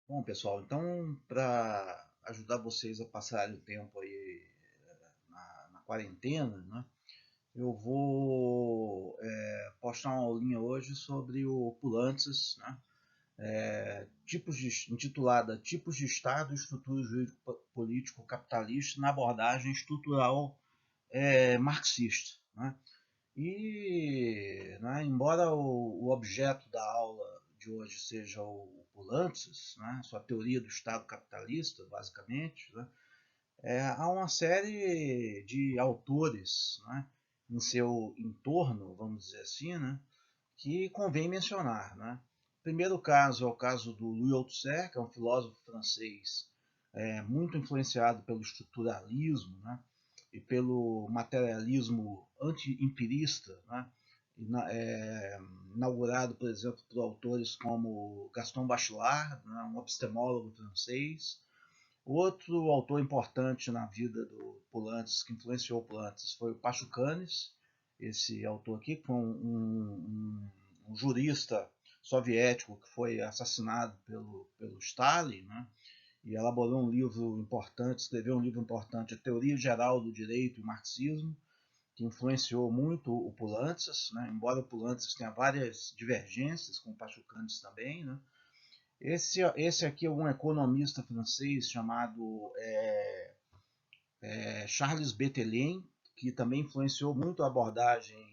Bom, pessoal, então, para ajudar vocês a passarem o tempo aí na quarentena, né, eu vou postar uma aulinha hoje sobre o Pulantzas, né, intitulada Tipos de Estado e Estrutura Jurídico-Político Capitalista na abordagem estrutural marxista. Né. E, né, embora o objeto da aula de hoje seja o Pulantzas, né, sua teoria do Estado capitalista, basicamente, né, há uma série de autores, né, em seu entorno, vamos dizer assim, né, que convém mencionar. Né. O primeiro caso é o caso do Louis Althusser, que é um filósofo francês muito influenciado pelo estruturalismo, né, e pelo materialismo anti-empirista, né, inaugurado, por exemplo, por autores como Gaston Bachelard, né, um epistemólogo francês. Outro autor importante na vida do Pulantzas, que influenciou o Pulantzas, foi o Pachucanes, esse autor aqui, que foi um jurista soviético que foi assassinado pelo Stalin, né? E elaborou um livro importante, escreveu um livro importante, A Teoria Geral do Direito e o Marxismo, que influenciou muito o Pulantzas, né? Embora o Pulantzas tenha várias divergências com o Pachucanes também. Né? Esse aqui é um economista francês chamado Charles Bettelin, que também influenciou muito a abordagem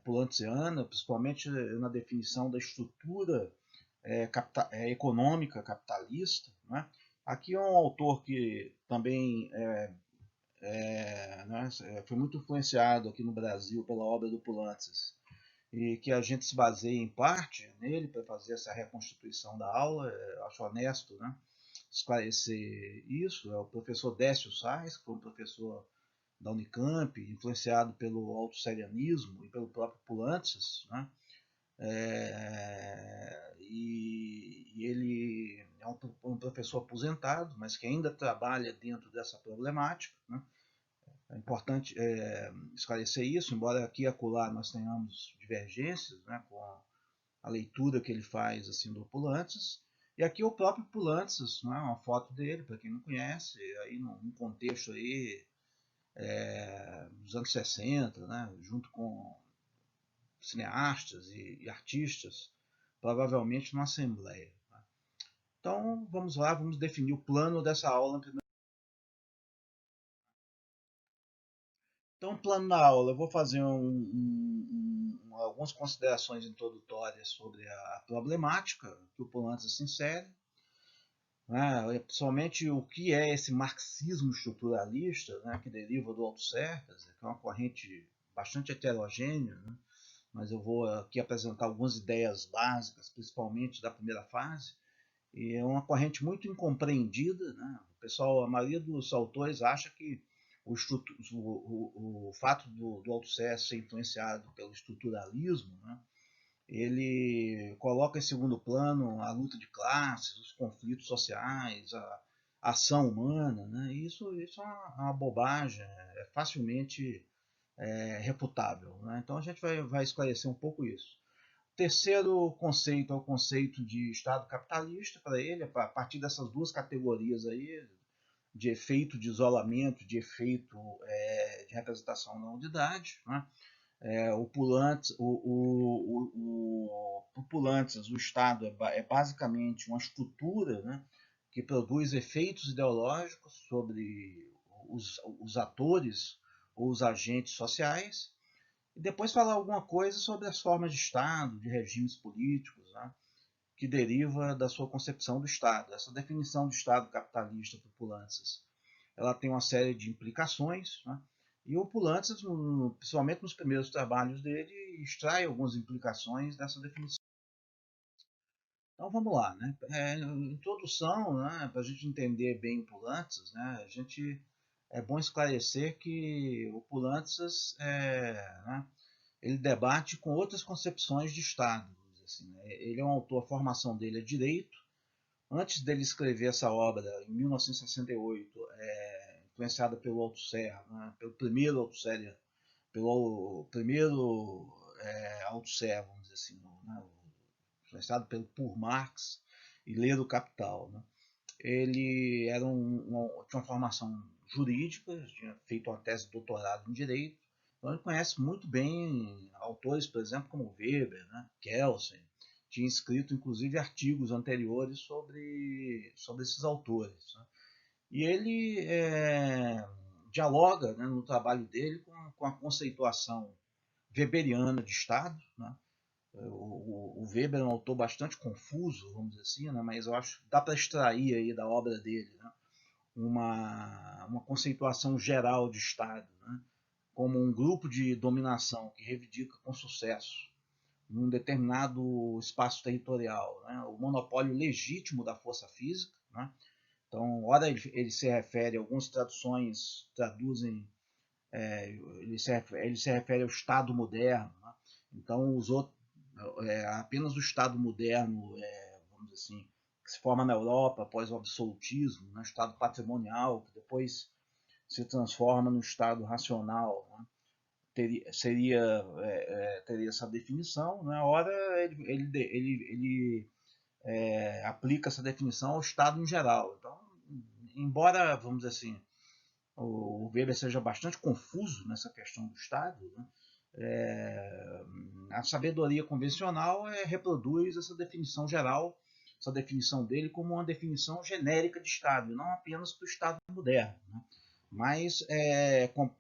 pulantziana, principalmente na definição da estrutura econômica capitalista. Né? Aqui é um autor que também né, foi muito influenciado aqui no Brasil pela obra do Pulantzas e que a gente se baseia em parte nele para fazer essa reconstituição da aula. Eu acho honesto, né, esclarecer isso. É o professor Décio Sais, que foi um professor da Unicamp, influenciado pelo autosserianismo e pelo próprio Pulantzas, né? E ele é um professor aposentado, mas que ainda trabalha dentro dessa problemática. Né? É importante esclarecer isso, embora aqui e acolá nós tenhamos divergências, né, com a leitura que ele faz assim do Pulantzas. E aqui o próprio Pulantzas, né, uma foto dele, para quem não conhece, aí num contexto aí, dos anos 60, né, junto com cineastas e artistas, provavelmente numa assembleia. Né. Então vamos lá, vamos definir o plano dessa aula. Então, plano da aula, eu vou fazer algumas considerações introdutórias sobre a problemática que o Pulantzas se insere, né, principalmente o que é esse marxismo estruturalista, né, que deriva do Althusser, que é uma corrente bastante heterogênea, né, mas eu vou aqui apresentar algumas ideias básicas, principalmente da primeira fase, e é uma corrente muito incompreendida. Né? O pessoal, a maioria dos autores acha que o fato do Althusser ser influenciado pelo estruturalismo, né, ele coloca em segundo plano a luta de classes, os conflitos sociais, a ação humana. Né? Isso é uma bobagem, é facilmente refutável. Né? Então a gente vai esclarecer um pouco isso. O terceiro conceito é o conceito de Estado capitalista para ele, a partir dessas duas categorias aí, de efeito de isolamento, de efeito de representação na unidade. Né? O Pulantzas, o Estado é basicamente uma estrutura, né, que produz efeitos ideológicos sobre os atores ou os agentes sociais, e depois falar alguma coisa sobre as formas de Estado, de regimes políticos, né, que deriva da sua concepção do Estado. Essa definição do Estado capitalista por Pulantzas, ela tem uma série de implicações, né? E o Pulantzas, principalmente nos primeiros trabalhos dele, extrai algumas implicações dessa definição. Então vamos lá, né? Introdução, né? Para a gente entender bem o Pulantzas, né? É bom esclarecer que o Pulantzas né, ele debate com outras concepções de Estado. Assim, né? Ele é um autor, a formação dele é direito. Antes dele escrever essa obra, em 1968, influenciada pelo Althusser, né, pelo primeiro Althusser, pelo primeiro Althusser, vamos dizer assim, né, influenciado por Marx, e ler o Capital, né? Ele tinha uma formação jurídica, tinha feito uma tese de doutorado em Direito, então ele conhece muito bem autores, por exemplo, como Weber, né, Kelsen, tinha escrito inclusive artigos anteriores sobre esses autores, né? E ele dialoga, né, no trabalho dele com a conceituação weberiana de Estado, né? O Weber é um autor bastante confuso, vamos dizer assim, né? Mas eu acho que dá para extrair aí da obra dele, né? uma conceituação geral de Estado, né? Como um grupo de dominação que reivindica com sucesso num determinado espaço territorial, né? O monopólio legítimo da força física, né? Então, ora ele se refere, algumas traduções traduzem, ele se refere ao Estado moderno, né? Então, os outros, apenas o Estado moderno, vamos dizer assim, que se forma na Europa após o absolutismo, né? Estado patrimonial, que depois se transforma no Estado racional, né? Teria essa definição, né? Ora ele aplica essa definição ao Estado em geral. Então, embora, vamos dizer assim, o Weber seja bastante confuso nessa questão do Estado, né? A sabedoria convencional reproduz essa definição geral, essa definição dele como uma definição genérica de Estado, não apenas para o Estado moderno, né? Mas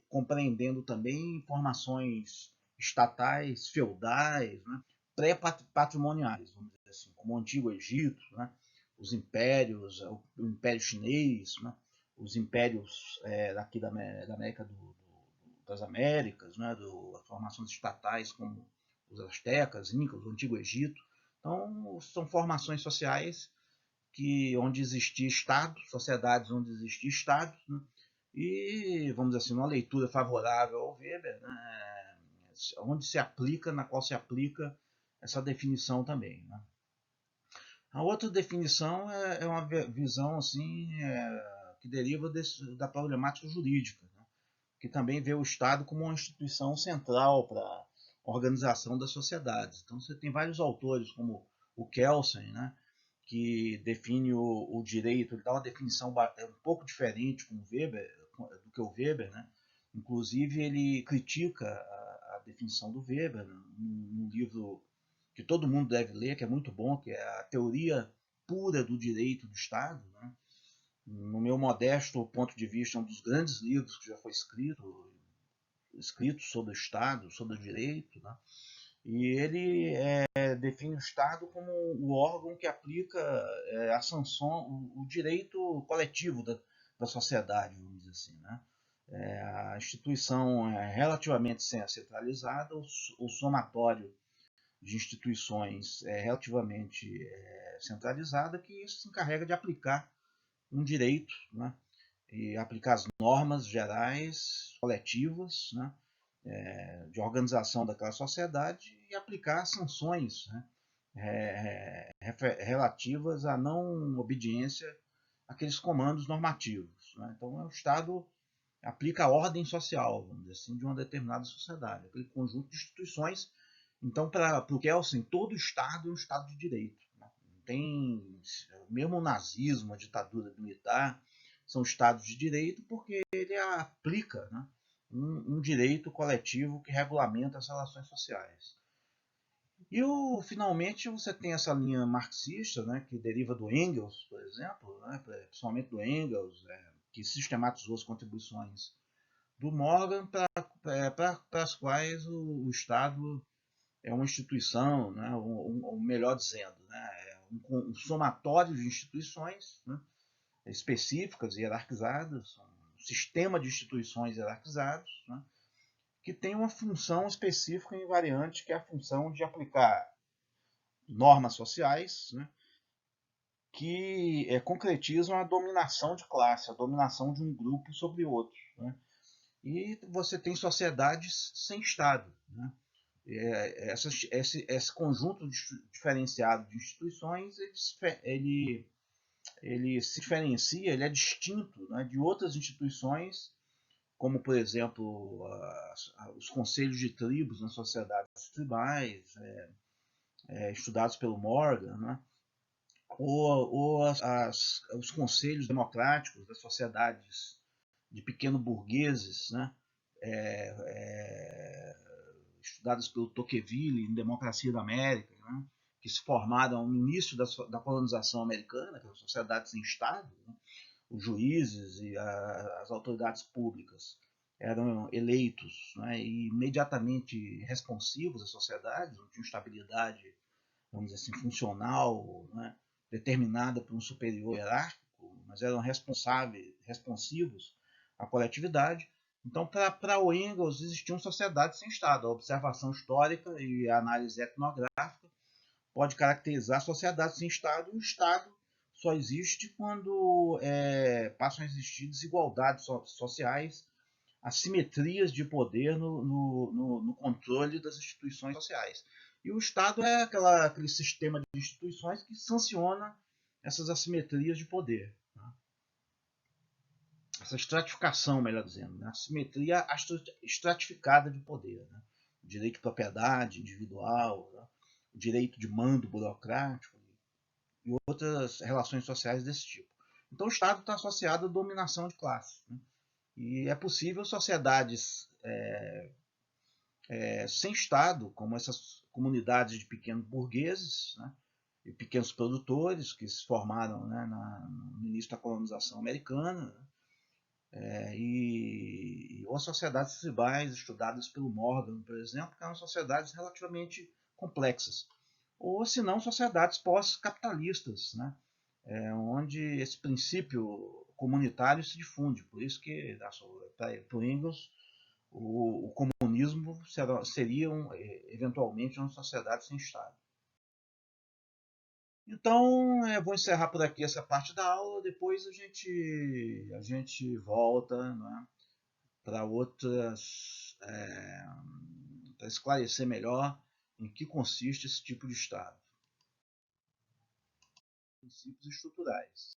compreendendo também informações estatais, feudais, né? Pré-patrimoniais, vamos dizer assim, como o Antigo Egito, né? Os impérios, o Império Chinês, né? Os impérios daqui da América das Américas, né? As formações estatais como os astecas, incas, o Antigo Egito. Então, são formações sociais onde existia Estado, sociedades onde existia Estado, né? E, vamos dizer assim, uma leitura favorável ao Weber, né? Na qual se aplica essa definição também, né? A outra definição é uma visão assim, que deriva da problemática jurídica, né? Que também vê o Estado como uma instituição central para a organização das sociedades. Então você tem vários autores, como o Kelsen, né, que define o direito, ele dá uma definição um pouco diferente do que o Weber, né? Inclusive ele critica a definição do Weber num livro que todo mundo deve ler, que é muito bom, que é a Teoria Pura do Direito do Estado, né? No meu modesto ponto de vista, é um dos grandes livros que já foi escrito sobre o Estado, sobre o direito, né? E ele define o Estado como o órgão que aplica a sanção, o direito coletivo da sociedade, vamos dizer assim, né? A instituição é relativamente centralizada, o somatório de instituições é relativamente centralizada, que isso se encarrega de aplicar um direito, né? E aplicar as normas gerais, coletivas, né? De organização daquela sociedade e aplicar sanções, né? Relativas à não obediência àqueles comandos normativos, né? Então, o Estado aplica a ordem social, vamos dizer assim, de uma determinada sociedade, aquele conjunto de instituições. Então, para o Kelsen, todo Estado é um Estado de direito, né? Tem, mesmo o nazismo, a ditadura militar, são Estados de direito porque ele aplica, né, um direito coletivo que regulamenta as relações sociais. E finalmente você tem essa linha marxista, né, que deriva do Engels, por exemplo, né, principalmente do Engels, que sistematizou as contribuições do Morgan, para as quais o Estado é uma instituição, né, ou melhor dizendo, né, é um somatório de instituições, né, específicas, hierarquizadas, um sistema de instituições hierarquizados, né, que tem uma função específica e invariante, que é a função de aplicar normas sociais, né, que concretizam a dominação de classe, a dominação de um grupo sobre outro, né? E você tem sociedades sem Estado, né? Esse conjunto diferenciado de instituições, ele se diferencia, ele é distinto, né, de outras instituições, como, por exemplo, os conselhos de tribos nas sociedades tribais, estudados pelo Morgan, né? ou os conselhos democráticos das sociedades de pequeno burgueses, né, é, é, estudadas pelo Tocqueville em Democracia da América, né, que se formaram no início da colonização americana, que eram sociedades sem Estado, né, os juízes e as autoridades públicas eram eleitos, né, e imediatamente responsivos à sociedade, não tinham estabilidade, vamos dizer assim, funcional, né, determinada por um superior hierárquico, mas eram responsivos à coletividade. Então, para o Engels, existiam sociedades sem Estado. A observação histórica e a análise etnográfica pode caracterizar sociedades sem Estado, e o Estado só existe quando passam a existir desigualdades sociais, assimetrias de poder no controle das instituições sociais. E o Estado é aquele sistema de instituições que sanciona essas assimetrias de poder. Né? Essa estratificação, melhor dizendo, né? Assimetria estratificada de poder. Né? O direito de propriedade individual, né? O direito de mando burocrático e outras relações sociais desse tipo. Então o Estado está associado à dominação de classes. Né? E é possível sociedades sem Estado, como essas comunidades de pequenos burgueses, né, e pequenos produtores que se formaram, né, no início da colonização americana, né, ou sociedades tribais estudadas pelo Morgan, por exemplo, que eram sociedades relativamente complexas. Ou, se não, sociedades pós-capitalistas, né, onde esse princípio comunitário se difunde. Por isso que, para o Engels, o comunismo seria eventualmente uma sociedade sem Estado. Então, vou encerrar por aqui essa parte da aula, depois a gente volta, né, para outras, para esclarecer melhor em que consiste esse tipo de Estado. Princípios estruturais.